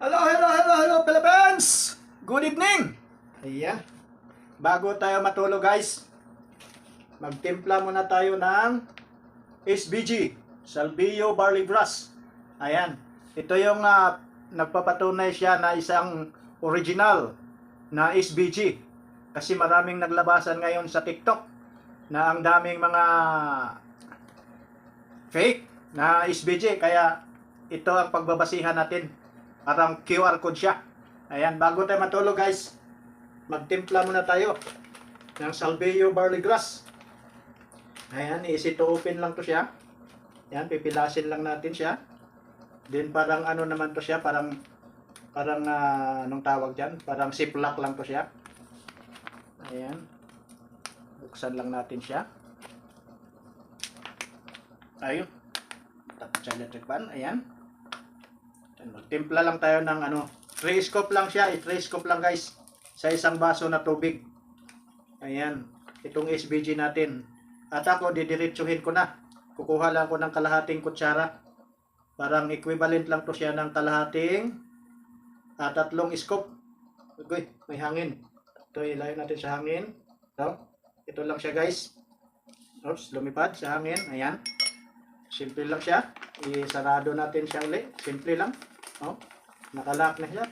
Hello, hello, hello, hello, Philippines! Good evening! Ayan. Bago tayo matulog, guys, magtimpla muna tayo ng SBG, Salvio Barley Grass. Ayan. Ito yung nagpapatunay siya na isang original na SBG. Kasi maraming naglabasan ngayon sa TikTok na ang daming mga fake na SBG. Kaya ito ang pagbabasihan natin. Parang QR code siya. Ayan, bago tayo matulog, guys, magtimpla muna tayo ng Salvio Barley Grass. Ayan, easy to open lang to siya. Ayan, pipilasin lang natin siya. Then parang ano naman to siya, parang anong tawag dyan? Parang ziplock lang to siya. Ayan. Buksan lang natin siya. Ayun. Tapos sa electric pan, ayan. Magtimpla lang tayo ng 3 scoop lang siya, 3 scoop lang, guys, sa isang baso na tubig. Ayan, itong SBG natin. At ako, didiretsuhin ko na. Kukuha lang ko ng kalahating kutsara. Parang equivalent lang to siya ng kalahating 3 scoop. Okay, may hangin. Ito, ilayo natin sa hangin. Ito lang siya, guys. Oops, lumipad sa hangin. Ayan. Simple lang siya. Isarado natin siya ulit. Simple lang. Nakalock na siya.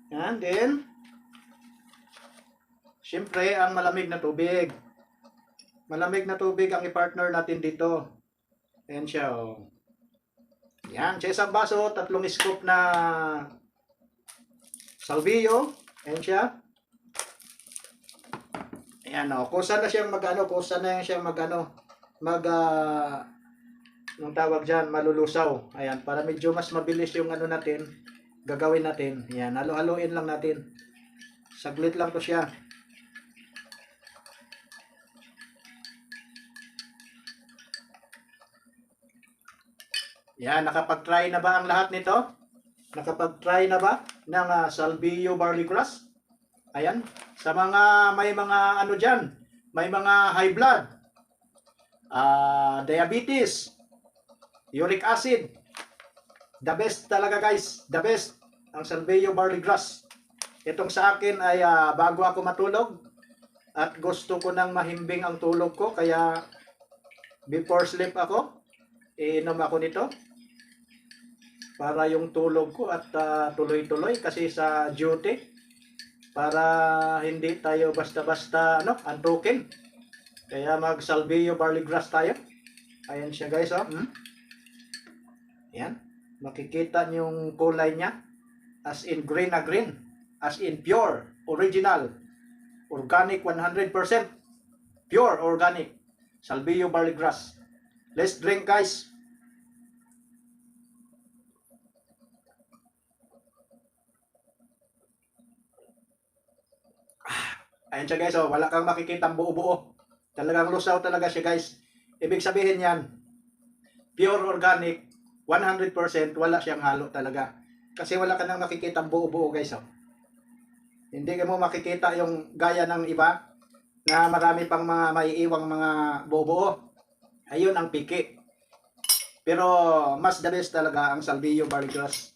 And then, siyempre, ang malamig na tubig. Malamig na tubig ang i-partner natin dito. Ayan siya. Ayan, sa isang baso, 3 scoop na Salvio. Ayan siya. Ayan, kusa na siyang kusa na siyang nung tawag dyan, malulusaw. Ayan, para medyo mas mabilis yung natin, gagawin natin. Ayan, halo-haloin lang natin. Saglit lang to siya. Ayan, nakapag-try na ba ang lahat nito? Nakapag-try na ba ng Salvio Barley Grass? Ayan, sa mga may mga dyan, may mga high blood, diabetes, uric acid, the best talaga, guys, the best ang Salvio Barley Grass. Itong sa akin ay bago ako matulog at gusto ko nang mahimbing ang tulog ko, kaya before sleep ako, iinom ako nito para yung tulog ko at tuloy-tuloy, kasi sa duty, para hindi tayo basta-basta antukin. Kaya mag Salvio Barley Grass tayo. Ayan siya, guys, Ayan, makikita niyo yung kulay niya, as in green na green, as in pure, original, organic, 100% pure organic Salvio Barley Grass. Let's drink, guys. Ayan siya, guys, wala kang makikita buo-buo. Talagang lusaw talaga siya, guys. Ibig sabihin yan, pure organic, 100%, wala siyang halo talaga. Kasi wala ka nang makikita buo-buo, guys. Hindi mo makikita yung gaya ng iba na marami pang mga maiiwang mga buo-buo. Ayun ang piki. Pero mas the best talaga ang Salvio Barley Grass.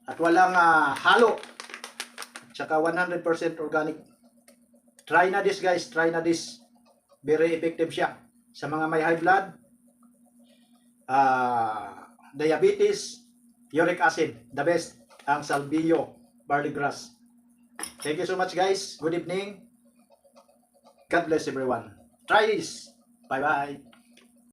At walang halo. Tsaka 100% organic. Try na this, guys. Try na this. Very effective siya sa mga may high blood, diabetes, uric acid. The best ang Salvio Barley Grass. Thank you so much, guys. Good evening. God bless everyone. Try this. Bye-bye.